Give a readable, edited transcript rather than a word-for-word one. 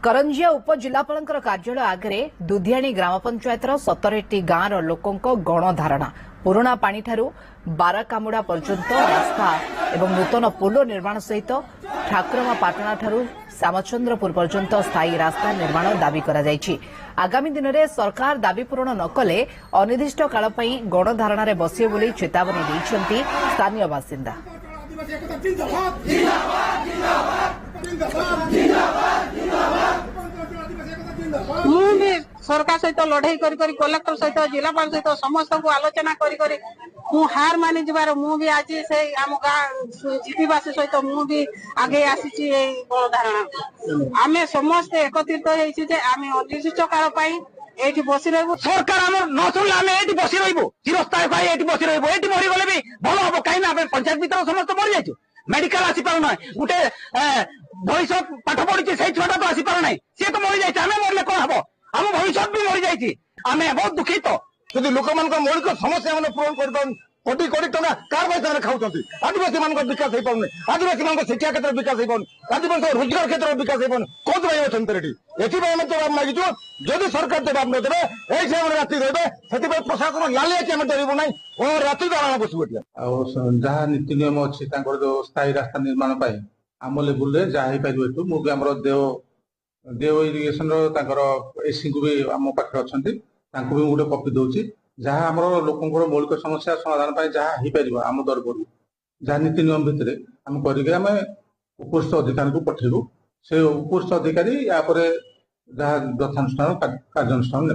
करंजिया उपजिलापाल कार्यालय आगे दुधियाणी ग्राम पंचायतर 17टी गांव लोकों गणधारणा पुराणा पानी ठारू बाराकामुड़ा पर्यंत रास्ता एवं नूतन पोलो निर्माण सहित ठाकुरमा पाटणा ठारू श्यामचंद्रपुर पर्यंत स्थायी रास्ता निर्माण दाबी कराଯାଇଛି। आगामी दिन में सरकार दाबी पूरण न कले अनिर्दिष्ट काल गणधारणा बसिए बोली चेतावनी देइछन्ति स्थानीय बासिंदा। सरकार सहित लड़ाई कलेक्टर सहित जिलापाल सहित समस्त को आलोचना हार मानि जबार भी आज से आम गाँ जीपीवासी सहित भी आगे आसी गणधारणा आम समस्ते एकत्रित होमें अनिर्दिष्ट काल ये बसी रही सरकार आम न शुणिले आम ये बसी रू चिरस्थायी भाई ये बसी रू ये मरीगले भी भल हम कहीं पंचायत भर समस्त मरी जाइए मेडिकल आसी पार ना गोटे भविष्य पाठ पढ़ी से छुआ तो आसी पार ना सी तो मरी जाए आम मरले कौन हम आम भविष्य भी मरी जाइए आम बहुत दुखित यदि लोक मौलिक समस्या पूरण कर कोटी कोटी टका कार पैसा खाऊँ आदिवासी मान विकास हो पाने आदिवासी मान शिक्षा क्षेत्र विकास हो पाने आदिवासी रोजगार क्षेत्र विकास हो पाने कौन भाई अच्छा ये जवाब मागिचु जदि सरकार जवाब न देवे यही राति रे से प्रशासन लाली अच्छे डरबू ना और राति आराम बसबू जहाँ नीति नियम अच्छी जो स्थायी रास्ता निर्माण आम लेवल जहाँ हो मुझे आम देव इरिगेशन एसी को भी आम पाखे अच्छा भी गोटे कपी दूसरी जहाँ आम लोक मौलिक समस्या समाधान जहाँ हो पार आम दरबार जहाँ नीति नियम भितर आम करके उपस्थित अधिकारी को पठेबू से उपस्थित अधिकारी या जहाँ यथानुष्ठान कार्यानुष्ठान ने।